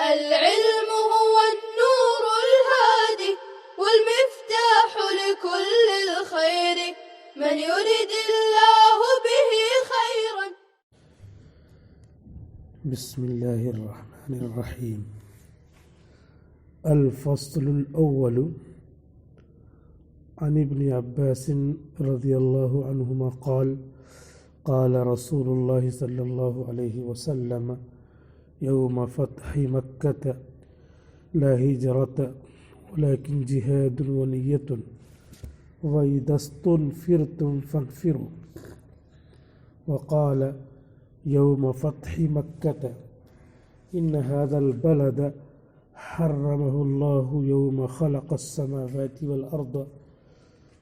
العلم هو النور الهادي والمفتاح لكل الخير من يرد الله به خيرا. بسم الله الرحمن الرحيم. الفصل الأول. عن ابن عباس رضي الله عنهما قال قال رسول الله صلى الله عليه وسلم يوم فتح مكة لا هجرة ولكن جهاد ونية وإذا استنفرتم فانفروا. وقال يوم فتح مكة إن هذا البلد حرمه الله يوم خلق السماوات والأرض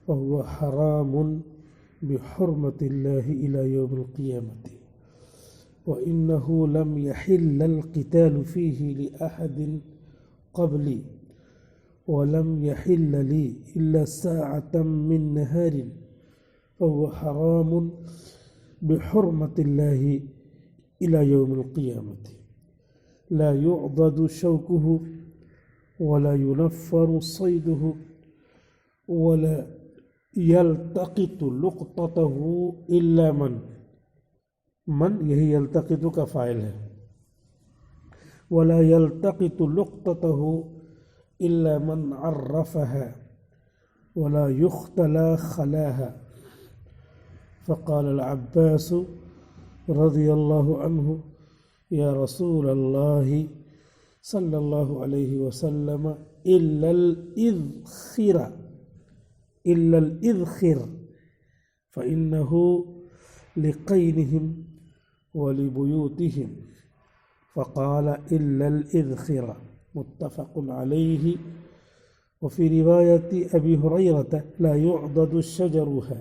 وهو حرام بحرمة الله إلى يوم القيامة وإنه لم يحل القتال فيه لأحد قبلي ولم يحل لي إلا ساعة من نهار فهو حرام بحرمة الله إلى يوم القيامة لا يعضد شوكه ولا ينفر صيده ولا يلتقط لقطته إلا من یہی یلتقط کا فاعل ہے ولا يلتقط لقطته إلا من عرفها ولا يختلى خلاها. فقال العباس رضي الله عنه يا رسول الله صلى الله عليه وسلم إلا الإذخر فإنه لقينهم ولبيوتهم. فقال إلا الإذخر متفق عليه. وفي رواية أبي هريرة لا يعضد شجرها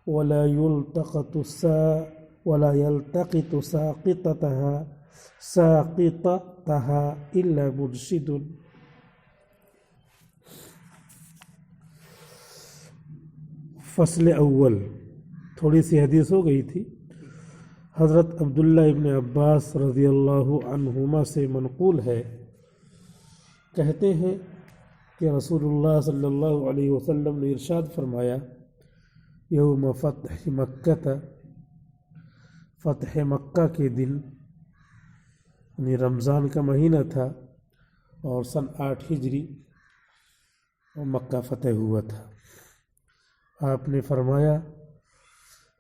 ولا يلتقط ساقطتها إلا مرشد. فصل اول. تھوڑی سی حدیث ہو گئی تھی. حضرت عبداللہ ابن عباس رضی اللہ عنہما سے منقول ہے، کہتے ہیں کہ رسول اللہ صلی اللہ علیہ وسلم نے ارشاد فرمایا یوم فتح مکہ تھا، فتح مکہ کے دن، یعنی رمضان کا مہینہ تھا اور سن 8 ہجری اور مکہ فتح ہوا تھا. آپ نے فرمایا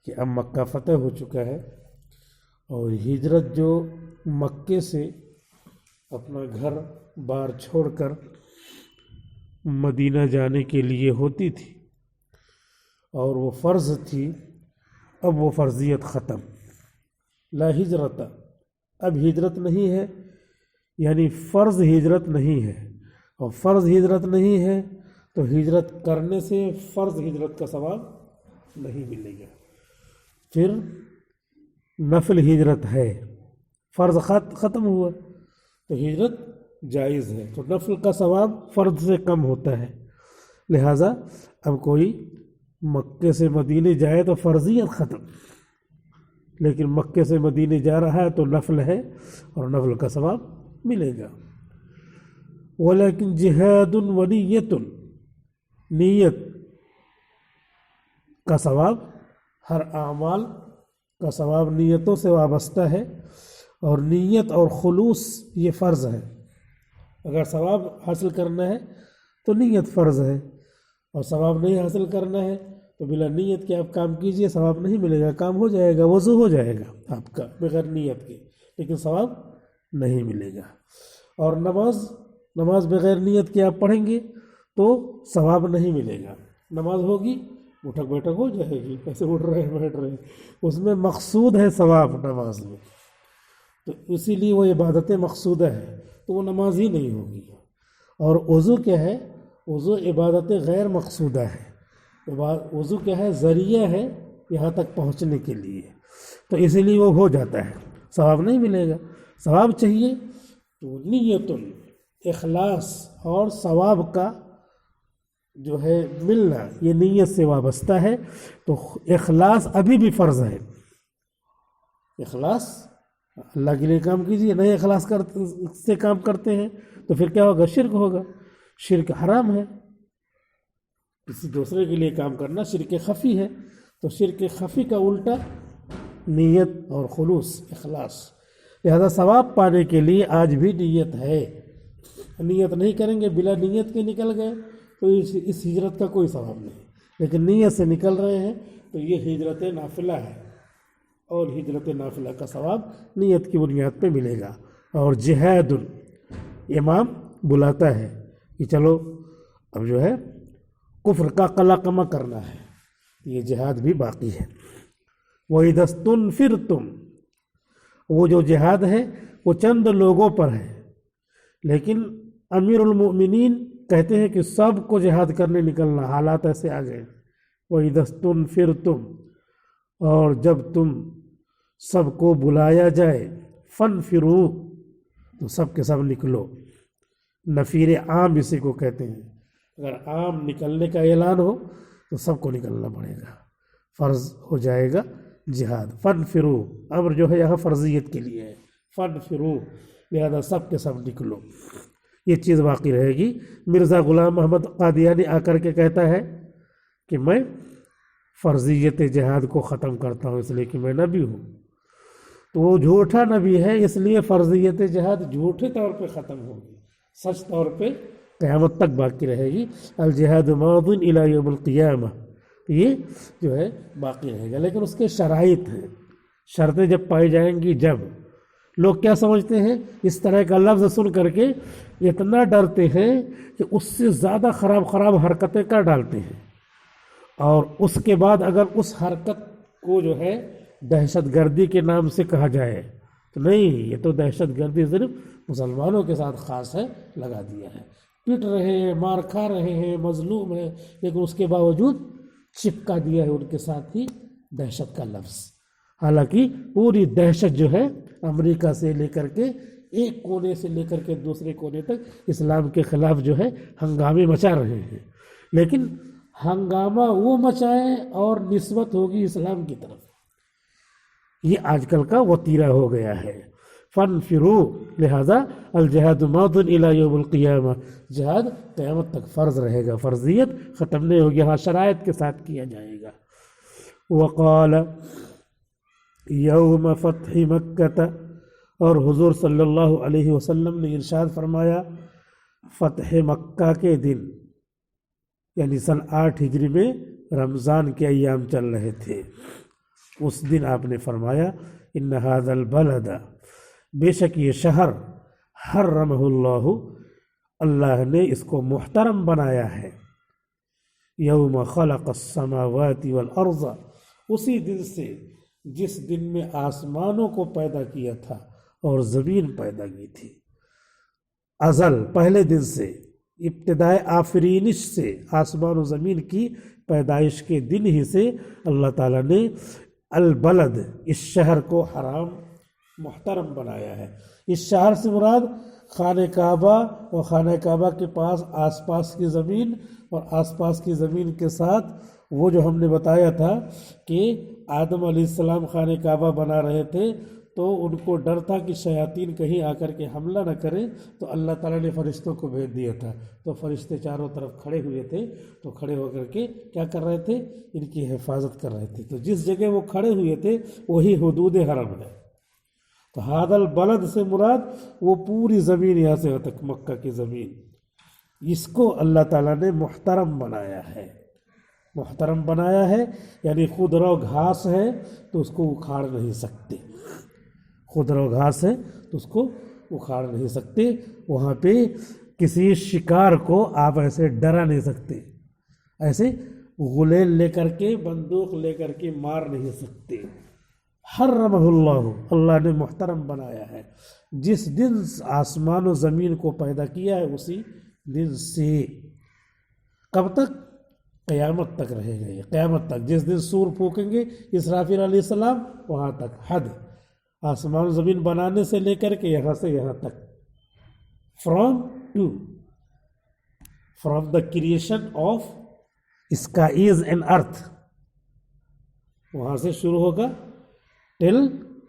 کہ اب مکہ فتح ہو چکا ہے اور ہجرت جو مکے سے اپنا گھر بار چھوڑ کر مدینہ جانے کے لیے ہوتی تھی اور وہ فرض تھی، اب وہ فرضیت ختم. لا ہجرت، اب ہجرت نہیں ہے، یعنی فرض ہجرت نہیں ہے، اور فرض ہجرت نہیں ہے تو ہجرت کرنے سے فرض ہجرت کا ثواب نہیں ملے گا. پھر نفل ہجرت ہے، فرض ختم ہوا تو ہجرت جائز ہے، تو نفل کا ثواب فرض سے کم ہوتا ہے. لہٰذا اب کوئی مکے سے مدینے جائے تو فرضیت ختم، لیکن مکے سے مدینے جا رہا ہے تو نفل ہے اور نفل کا ثواب ملے گا. ولیکن جہاد ونیت، نیت کا ثواب، ہر اعمال کا ثواب نیتوں سے وابستہ ہے، اور نیت اور خلوص یہ فرض ہے. اگر ثواب حاصل کرنا ہے تو نیت فرض ہے، اور ثواب نہیں حاصل کرنا ہے تو بلا نیت کے آپ کام کیجئے، ثواب نہیں ملے گا. کام ہو جائے گا، وضو ہو جائے گا آپ کا بغیر نیت کے، لیکن ثواب نہیں ملے گا. اور نماز بغیر نیت کے آپ پڑھیں گے تو ثواب نہیں ملے گا. نماز ہوگی، اٹھک بیٹھک ہو جائے گی، ایسے اٹھ رہے ہیں بیٹھ رہے ہیں، اس میں مقصود ہے ثواب نماز میں، تو اسی لیے وہ عبادتیں مقصودہ ہے، تو وہ نماز ہی نہیں ہوگی. اور وضو کیا ہے؟ وضو عبادت غیر مقصودہ ہے. وضو کیا ہے؟ ذریعہ ہے یہاں تک پہنچنے کے لیے، تو اسی لیے وہ ہو جاتا ہے، ثواب نہیں ملے گا. ثواب چاہیے تو نیت، اخلاص اور ثواب کا جو ہے ملنا یہ نیت سے وابستہ ہے. تو اخلاص ابھی بھی فرض ہے، اخلاص اللہ کے لیے کام کیجیے، نہیں اخلاص سے کام کرتے ہیں تو پھر کیا ہوگا؟ شرک ہوگا۔ شرک حرام ہے، کسی دوسرے کے لیے کام کرنا شرک خفی ہے، تو شرک خفی کا الٹا نیت اور خلوص، اخلاص۔ لہذا ثواب پانے کے لیے آج بھی نیت ہے، نیت نہیں کریں گے، بلا نیت کے نکل گئے تو اس ہجرت کا کوئی ثواب نہیں، لیکن نیت سے نکل رہے ہیں تو یہ ہجرت نافلہ ہے، اور ہجرت نافلہ کا ثواب نیت کی بنیاد پہ ملے گا۔ اور جہاد، امام بلاتا ہے کہ چلو اب جو ہے کفر کا قلقمہ کرنا ہے، یہ جہاد بھی باقی ہے۔ وَإِذَا اسْتُنْفِرْتُمْ، وہ جو جہاد ہے وہ چند لوگوں پر ہے، لیکن امیر المؤمنین کہتے ہیں کہ سب کو جہاد کرنے نکلنا، حالات ایسے آ گئے۔ وَإِذَا اسْتُنْفِرْتُمْ، اور جب تم سب کو بلایا جائے، فَانْفِرُوا، تو سب کے سب نکلو۔ نفیر عام اسی کو کہتے ہیں، اگر عام نکلنے کا اعلان ہو تو سب کو نکلنا پڑے گا، فرض ہو جائے گا جہاد۔ فَانْفِرُوا، امر جو ہے یہاں فرضیت کے لیے ہے، فَانْفِرُوا، لہذا سب کے سب نکلو، یہ چیز باقی رہے گی۔ مرزا غلام محمد قادیانی آ کر کے کہتا ہے کہ میں فرضیت جہاد کو ختم کرتا ہوں اس لیے کہ میں نبی ہوں، تو وہ جھوٹا نبی ہے، اس لیے فرضیت جہاد جھوٹے طور پہ ختم ہوگی، سچ طور پہ قیامت تک باقی رہے گی۔ الجہاد ماض الی یوم القیامہ، یہ جو ہے باقی رہے گا، لیکن اس کے شرائط ہیں، شرطیں جب پائی جائیں گی۔ جب لوگ کیا سمجھتے ہیں، اس طرح کا لفظ سن کر کے اتنا ڈرتے ہیں کہ اس سے زیادہ خراب حرکتیں کر ڈالتے ہیں، اور اس کے بعد اگر اس حرکت کو جو ہے دہشت گردی کے نام سے کہا جائے تو نہیں، یہ تو دہشت گردی صرف مسلمانوں کے ساتھ خاص ہے، لگا دیا ہے، پٹ رہے ہیں، مار کھا رہے ہیں، مظلوم ہیں، لیکن اس کے باوجود چپکا دیا ہے ان کے ساتھ ہی دہشت کا لفظ۔ حالانکہ پوری دہشت جو ہے امریکہ سے لے کر کے ایک کونے سے لے کر کے دوسرے کونے تک اسلام کے خلاف جو ہے ہنگامے مچا رہے ہیں، لیکن ہنگامہ وہ مچائیں اور نسبت ہوگی اسلام کی طرف، یہ آج کل کا وتیرہ ہو گیا ہے۔ فَانْفِرُوا، لہذا الجہاد ماض الی یوم القیامہ، جہاد قیامت تک فرض رہے گا، فرضیت ختم نہیں ہوگی، ہاں شرائط کے ساتھ کیا جائے گا۔ وقال یوم فتح مکہ، اور حضور صلی اللہ علیہ وسلم نے ارشاد فرمایا فتح مکہ کے دن، یعنی سن 8 ہجری میں رمضان کے ایام چل رہے تھے، اس دن آپ نے فرمایا ان ھذا البلد، بے شک یہ شہر، حرمہ اللہ، اللہ نے اس کو محترم بنایا ہے، یوم خلق السماوات والارض، اسی دن سے جس دن میں آسمانوں کو پیدا کیا تھا اور زمین پیدا کی تھی، ازل پہلے دن سے، ابتدائے آفرینش سے، آسمان و زمین کی پیدائش کے دن ہی سے اللہ تعالیٰ نے البلد، اس شہر کو حرام محترم بنایا ہے۔ اس شہر سے مراد خانہ کعبہ اور خانہ کعبہ کے پاس آس پاس کی زمین، اور آس پاس کی زمین کے ساتھ وہ جو ہم نے بتایا تھا کہ آدم علیہ السلام خانہ کعبہ بنا رہے تھے تو ان کو ڈر تھا کہ شیاطین کہیں آ کر کے حملہ نہ کریں، تو اللہ تعالیٰ نے فرشتوں کو بھیج دیا تھا، تو فرشتے چاروں طرف کھڑے ہوئے تھے، تو کھڑے ہو کر کے کیا کر رہے تھے، ان کی حفاظت کر رہے تھے، تو جس جگہ وہ کھڑے ہوئے تھے وہی حدود حرم ہے۔ تو ھذا البلد سے مراد وہ پوری زمین یہاں سے تک مکہ کی زمین، اس کو اللہ تعالیٰ نے محترم بنایا ہے، محترم بنایا ہے، یعنی خضرو گھاس ہے تو اس کو اکھاڑ نہیں سکتے، خضرو گھاس ہے تو اس کو اکھاڑ نہیں سکتے، وہاں پہ کسی شکار کو آپ ایسے ڈرا نہیں سکتے، ایسے غلیل لے کر کے بندوق لے کر کے مار نہیں سکتے۔ حرمہ اللہ، اللہ نے محترم بنایا ہے، جس دن آسمان و زمین کو پیدا کیا ہے اسی دن سے، کب تک؟ قیامت تک رہے گا، یہ قیامت تک، جس دن سور پھونکیں گے اسرافیل علیہ السلام وہاں تک حد، آسمان و زمین بنانے سے لے کر کے یہاں سے یہاں تک، from the creation of skies and earth, وہاں سے شروع ہوگا ٹل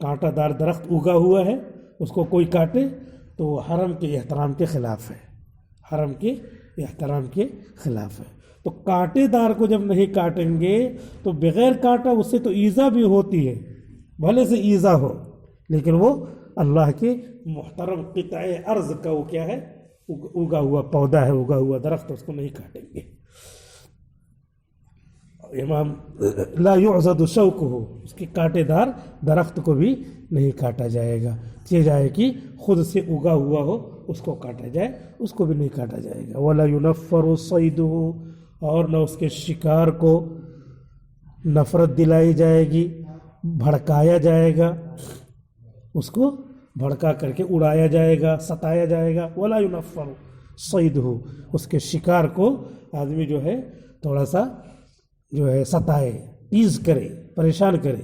کانٹا دار درخت اگا ہوا ہے اس کو کوئی کاٹے تو وہ حرم کے احترام کے خلاف ہے، حرم کے احترام کے خلاف ہے۔ تو کانٹے دار کو جب نہیں کاٹیں گے تو بغیر کانٹا اس سے تو ایذا بھی ہوتی ہے، بھلے سے ایذا ہو، لیکن وہ اللہ کے محترم قطع ارض کا وہ کیا ہے، اگا ہوا پودا ہے، اگا ہوا درخت، اس کو نہیں کاٹیں گے۔ امام لا یعضد شوکہ، اس کے کانٹے دار درخت کو بھی نہیں کاٹا جائے گا، یہ جائے کہ خود سے اگا ہوا ہو اس کو کاٹا جائے، اس کو بھی نہیں کاٹا جائے گا۔ ولا ینفر صیدہ، اور نہ اس کے شکار کو نفرت دلائی جائے گی، بھڑکایا جائے گا، اس کو بھڑکا کر کے اڑایا جائے گا، ستایا جائے گا۔ ولا ینفر صیدہ، اس کے شکار کو آدمی جو ہے تھوڑا سا جو ہے ستائے، تیز کرے، پریشان کرے،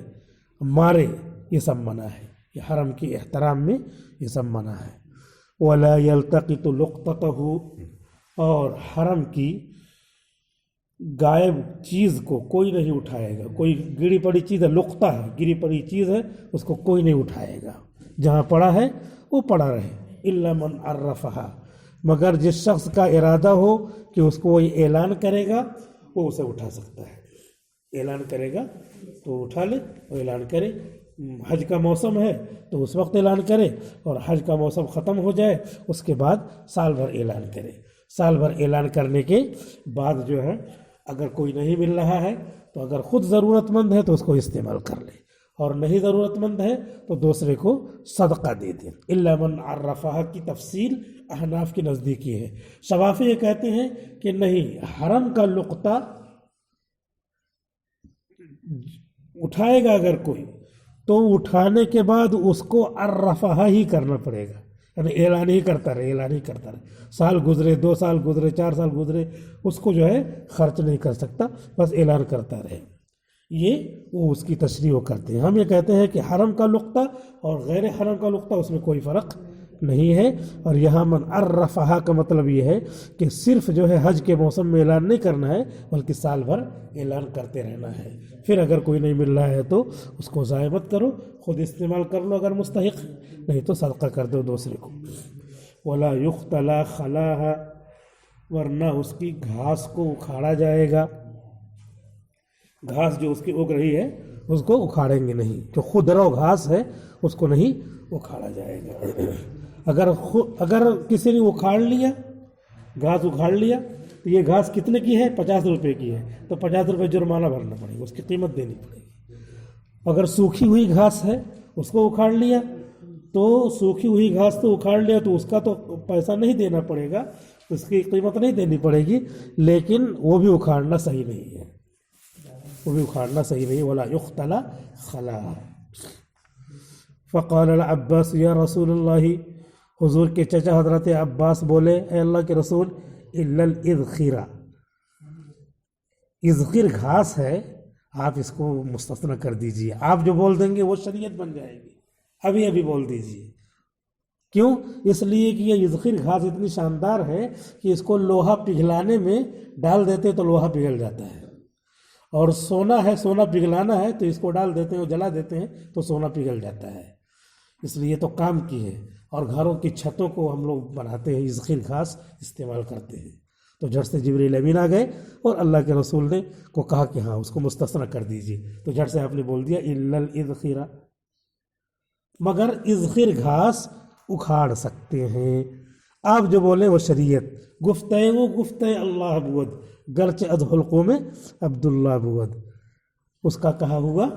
مارے، یہ سب منع ہے، یہ حرم کے احترام میں یہ سب منع ہے۔ ولا یلتقط لقطتہ، اور حرم کی غائب چیز کو کوئی نہیں اٹھائے گا، کوئی گری پڑی چیز ہے، لقطہ ہے، گری پڑی چیز ہے، اس کو کوئی نہیں اٹھائے گا، جہاں پڑا ہے وہ پڑا رہے۔ الا من عرفہا، مگر جس شخص کا ارادہ ہو کہ اس کو وہ اعلان کرے گا وہ اسے اٹھا سکتا ہے، اعلان کرے گا تو اٹھا لے، وہ اعلان کرے۔ حج کا موسم ہے تو اس وقت اعلان کرے، اور حج کا موسم ختم ہو جائے اس کے بعد سال بھر اعلان کرے۔ سال بھر اعلان کرنے کے بعد جو ہے اگر کوئی نہیں مل رہا ہے تو اگر خود ضرورت مند ہے تو اس کو استعمال کر لے، اور نہیں ضرورت مند ہے تو دوسرے کو صدقہ دے دے۔ الا من عرفہا کی تفصیل احناف کے نزدیکی ہے۔ شوافی یہ کہتے ہیں کہ نہیں، حرم کا لقطہ اٹھائے گا اگر کوئی تو اٹھانے کے بعد اس کو عرفہا ہی کرنا پڑے گا، یعنی اعلان ہی کرتا رہے، اعلان ہی کرتا رہے۔ سال گزرے، 2 سال گزرے، 4 سال گزرے، اس کو جو ہے خرچ نہیں کر سکتا، بس اعلان کرتا رہے۔ یہ وہ اس کی تشریح کرتے ہیں۔ ہم یہ کہتے ہیں کہ حرم کا لقطہ اور غیر حرم کا لقطہ اس میں کوئی فرق نہیں ہے، اور یہاں من عرفہا کا مطلب یہ ہے کہ صرف جو ہے حج کے موسم میں اعلان نہیں کرنا ہے بلکہ سال بھر اعلان کرتے رہنا ہے۔ پھر اگر کوئی نہیں مل رہا ہے تو اس کو ضائع مت کرو، خود استعمال کر لو اگر مستحق، نہیں تو صدقہ کر دو دوسرے کو۔ ولا یختلی خلاہا، ورنہ اس کی گھاس کو اکھاڑا جائے گا، گھاس جو اس کی اگ رہی ہے اس کو اکھاڑیں گے نہیں، جو خودرو گھاس ہے اس کو نہیں اکھاڑا جائے گا۔ اگر کسی نے اکھاڑ لیا، گھاس اکھاڑ لیا، تو یہ گھاس کتنے کی ہے؟ 50 روپے کی ہے، تو 50 روپے جرمانہ بھرنا پڑے گا، اس کی قیمت دینی پڑے گی۔ اگر سوکھی ہوئی گھاس ہے اس کو اکھاڑ لیا تو سوکھی ہوئی گھاس تو اکھاڑ لیا تو اس کا تو پیسہ نہیں دینا پڑے گا، اس کی قیمت نہیں دینی پڑے گی، لیکن وہ بھی اکھاڑنا صحیح نہیں ہے، وہ بھی اکھاڑنا صحیح نہیں۔ ولا یختلی خلاہا۔ فقال العباس یا رسول اللہ، حضور کے چچا حضرت عباس بولے اے اللہ کے رسول، الا الاذخرہ، اذخر گھاس ہے، آپ اس کو مستثنی کر دیجئے، آپ جو بول دیں گے وہ شریعت بن جائے گی، ابھی ابھی بول دیجئے۔ کیوں؟ اس لیے کہ یہ اذخر گھاس اتنی شاندار ہے کہ اس کو لوہا پگھلانے میں ڈال دیتے تو لوہا پگھل جاتا ہے، اور سونا ہے، سونا پگھلانا ہے تو اس کو ڈال دیتے ہیں، جلا دیتے ہیں تو سونا پگھل جاتا ہے، اس لیے تو کام کی ہے۔ اور گھروں کی چھتوں کو ہم لوگ بناتے ہیں، اذخر گھاس استعمال کرتے ہیں۔ تو جھٹ سے جبریل امین آ گئے اور اللہ کے رسول نے کو کہا کہ ہاں اس کو مستثنی کر دیجئے، تو جھٹ سے آپ نے بول دیا الا الاذخرہ، مگر اذخر گھاس اکھاڑ سکتے ہیں۔ آپ جو بولیں وہ شریعت، گفتہ وہ گفتہ اللہ بود، گرچہ از حلقوں میں عبداللہ بود، اس کا کہا ہوا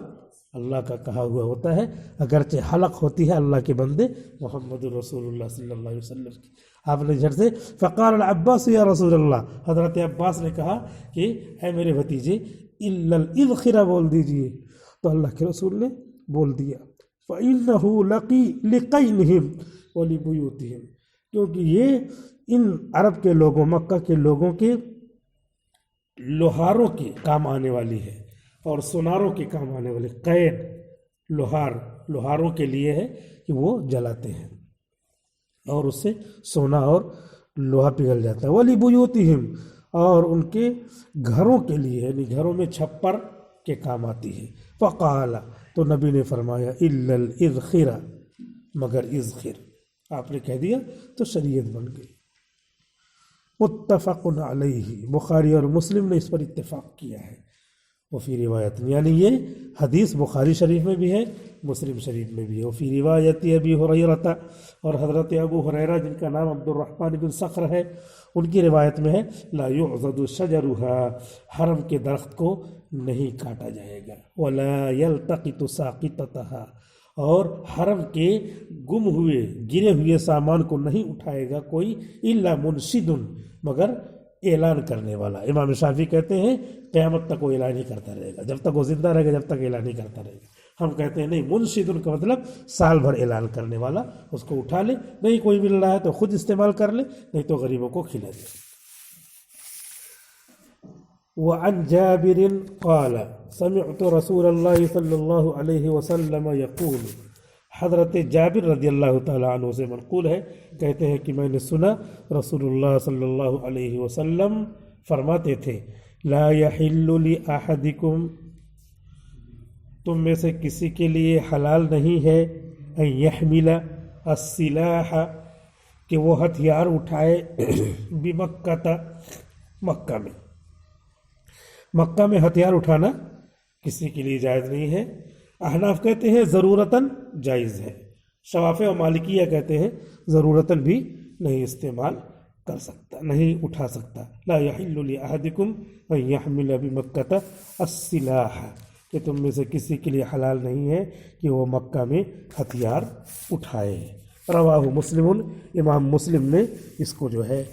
اللہ کا کہا ہوا ہوتا ہے، اگرچہ حلق ہوتی ہے اللہ کے بندے محمد رسول اللہ صلی اللہ علیہ وسلم کی۔ آپ نے جھٹ سے فقال العباس یا رسول اللہ، حضرت عباس نے کہا کہ اے میرے بھتیجے الا الاذخرہ بول دیجئے، تو اللہ کے رسول نے بول دیا فَإِنَّهُ لِقَيْنِهِمْ وَلِبُيُوتِهِمْ، کیونکہ یہ ان عرب کے لوگوں، مکہ کے لوگوں کے لوہاروں کے کام آنے والی ہے اور سوناروں کے کام آنے والی، قید لوہاروں کے لیے ہے کہ وہ جلاتے ہیں اور اس سے سونا اور لوہا پگھل جاتا ہے۔ وَلِبُيُوتِهِمْ، اور ان کے گھروں کے لیے، یعنی گھروں میں چھپر کے کام آتی ہے۔ فقال، تو نبی نے فرمایا الا الاذخر، مگر اذخر، آپ نے کہہ دیا تو شریعت بن گئی۔ متفق علیہ، بخاری اور مسلم نے اس پر اتفاق کیا ہے۔ وفی روایت، یعنی یہ حدیث بخاری شریف میں بھی ہے، مسلم شریف میں بھی ہے۔ وفی روایت ابی ہریرہ، اور حضرت ابو ہریرہ جن کا نام عبد الرحمن بن صخر ہے، ان کی روایت میں ہے لا یعضد شجرها، حرم کے درخت کو نہیں کاٹا جائے گا، ولا یلتقط ساقطتها، اور حرم کے گم ہوئے گرے ہوئے سامان کو نہیں اٹھائے گا کوئی، الا منشد، مگر اعلان کرنے والا۔ امام شافعی کہتے ہیں قیامت تک وہ اعلان ہی کرتا رہے گا، جب تک وہ زندہ رہے گا جب تک اعلان ہی کرتا رہے گا۔ ہم کہتے ہیں نہیں، منشد کا مطلب سال بھر اعلان کرنے والا، اس کو اٹھا لے، نہیں کوئی مل رہا ہے تو خود استعمال کر لے، نہیں تو غریبوں کو کھلا دے۔ وعن جابر قال سمعت رسول اللہ صلی اللہ علیہ وسلم یقول، حضرت جابر رضی اللہ تعالیٰ عنہ سے منقول ہے، کہتے ہیں کہ میں نے سنا رسول اللہ صلی اللہ علیہ وسلم فرماتے تھے لا یحل لأحدکم، تم میں سے کسی کے لیے حلال نہیں ہے ان یحمل السلاح، کہ وہ ہتھیار اٹھائے بمکہ، مکہ میں ہتھیار اٹھانا کسی کے لیے جائز نہیں ہے۔ احناف کہتے ہیں ضرورتاً جائز ہے، شوافع و مالکیہ کہتے ہیں ضرورتاً بھی نہیں استعمال کر سکتا، نہیں اٹھا سکتا۔ لا یحل لأحدکم ان یحمل بمکہ السلاح، کہ تم میں سے کسی کے لیے حلال نہیں ہے کہ وہ مکہ میں ہتھیار اٹھائے۔ رواہ مسلم، امام مسلم نے اس کو جو ہے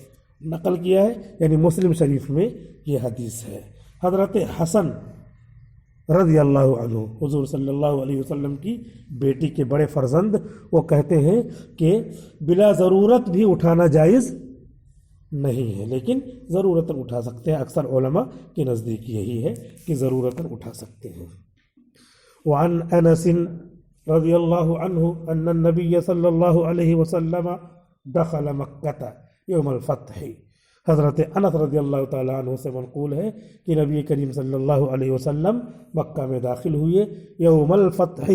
نقل کیا ہے، یعنی مسلم شریف میں یہ حدیث ہے۔ حضرت حسن رضی اللہ عنہ، حضور صلی اللہ علیہ وسلم کی بیٹی کے بڑے فرزند، وہ کہتے ہیں کہ بلا ضرورت بھی اٹھانا جائز نہیں ہے، لیکن ضرورتاً اٹھا سکتے ہیں۔ اکثر علماء کے نزدیک یہی ہے کہ ضرورتاً اٹھا سکتے ہیں۔ وعن انس رضی اللہ عنہ ان النبی صلی اللہ علیہ وسلم دخل مکہ یوم الفتح، حضرت انس رضی اللہ تعالیٰ عنہ سے منقول ہے کہ نبی کریم صلی اللہ علیہ وسلم مکہ میں داخل ہوئے یوم الفتح،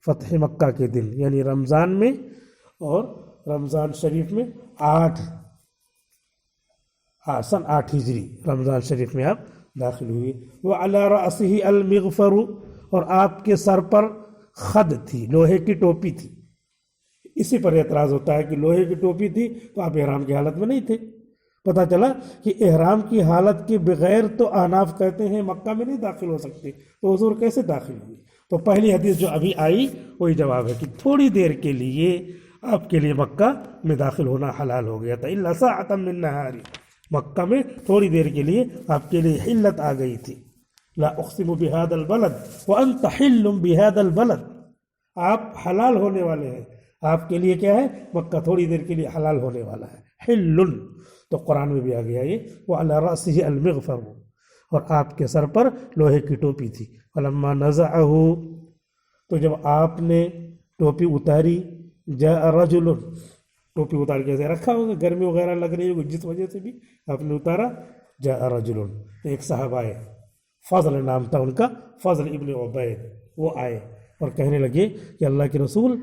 فتح مکہ کے دن، یعنی رمضان میں، اور رمضان شریف میں سن 8 ہجری رمضان شریف میں آپ داخل ہوئے۔ وعلی رأسہ المغفر، اور آپ کے سر پر خد تھی، لوہے کی ٹوپی تھی۔ اسی پر اعتراض ہوتا ہے کہ لوہے کی ٹوپی تھی تو آپ احرام کی حالت میں نہیں تھے۔ پتہ چلا کہ احرام کی حالت کے بغیر تو احناف کہتے ہیں مکہ میں نہیں داخل ہو سکتے، تو حضور کیسے داخل ہوئے؟ تو پہلی حدیث جو ابھی آئی وہی جواب ہے کہ تھوڑی دیر کے لیے آپ کے لیے مکہ میں داخل ہونا حلال ہو گیا تھا، الا ساعۃ من نہار، مکہ میں تھوڑی دیر کے لیے آپ کے لیے حلت آ گئی تھی۔ لا اقسم بهذا البلد وانت حل بهذا البلد، آپ حلال ہونے والے ہیں، آپ کے لیے کیا ہے؟ مکہ تھوڑی دیر کے لیے حلال ہونے والا ہے، حل، تو قرآن میں بھی آ گیا یہ وعلی رأسہ المغفر، اور آپ کے سر پر لوہے کی ٹوپی تھی۔ فلما نزعہ، تو جب آپ نے ٹوپی اتاری، جاء رجل، ٹوپی اتار کے ایسے رکھا ہوگا، گرمی وغیرہ لگ رہی ہوگی جس وجہ سے بھی آپ نے اتارا، جاء رجل، ایک صاحب آئے، فضل نام تھا ان کا، فضل ابن عبید، وہ آئے اور کہنے لگے کہ اللہ کے رسول،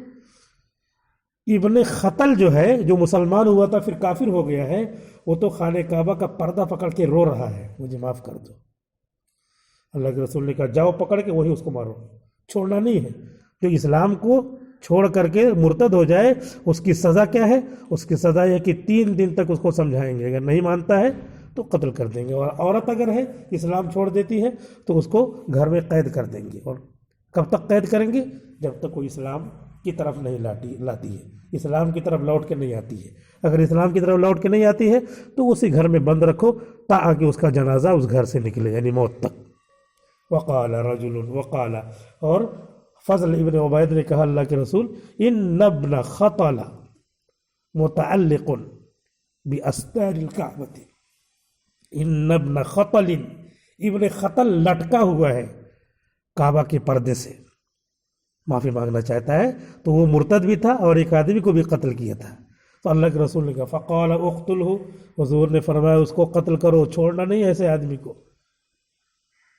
ابن خطل جو ہے، جو مسلمان ہوا تھا پھر کافر ہو گیا ہے، وہ تو خانہ کعبہ کا پردہ پکڑ کے رو رہا ہے، مجھے معاف کر دو۔ اللہ کے رسول نے کہا جاؤ پکڑ کے وہی اس کو مارو، چھوڑنا نہیں ہے۔ جو اسلام کو چھوڑ کر کے مرتد ہو جائے اس کی سزا کیا ہے؟ اس کی سزا یہ کہ 3 دن تک اس کو سمجھائیں گے، اگر نہیں مانتا ہے تو قتل کر دیں گے، اور عورت اگر ہے اسلام چھوڑ دیتی ہے تو اس کو گھر میں قید کر دیں گے۔ اور کب تک قید کریں گے؟ جب تک وہ اسلام کی طرف نہیں لاتی ہے، اسلام کی طرف لوٹ کے نہیں آتی ہے۔ اگر اسلام کی طرف لوٹ کے نہیں آتی ہے تو اسی گھر میں بند رکھو تاکہ اس کا جنازہ اس گھر سے نکلے، یعنی موت تک۔ وقال رجل، وقال، اور فضل ابن عبید نے کہا اللہ کے رسول، ان ابن خطل متعلق باستار الکعبۃ، ان ابن خطل، ابن خطل لٹکا ہوا ہے کعبہ کے پردے سے، معافی مانگنا چاہتا ہے، تو وہ مرتد بھی تھا اور ایک آدمی کو بھی قتل کیا تھا۔ تو اللہ کے رسول نے کہا فقال اقتلہ، حضور نے فرمایا اس کو قتل کرو، چھوڑنا نہیں ایسے آدمی کو،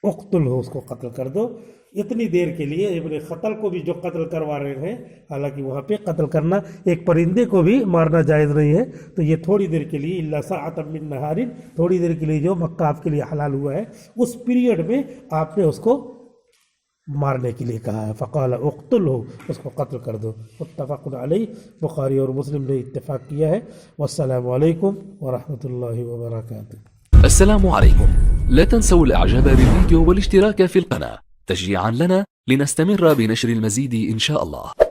اقتلہ، اس کو قتل کر دو۔ اتنی دیر کے لیے ابن قتل کو بھی جو قتل کروا رہے ہیں، حالانکہ وہاں پہ قتل کرنا ایک پرندے کو بھی مارنا جائز نہیں ہے، تو یہ تھوڑی دیر کے لیے الا ساعۃ من نہار، تھوڑی دیر کے لیے جو مکہ آپ کے لیے حلال ہوا ہے اس پیریڈ میں آپ نے اس کو مارنے کے لیے کہا ہے. فقال اقتلہ، اس کو قتل کر دو. متفق علیہ، بخاری اور مسلم نے اتفاق کیا ہے. والسلام علیکم ورحمۃ اللہ وبرکاتہ. السلام عليكم. لا تنسوا الاعجاب بالفيديو والاشتراك في القناة تشجيعا لنا لنستمر بنشر المزيد إن شاء الله.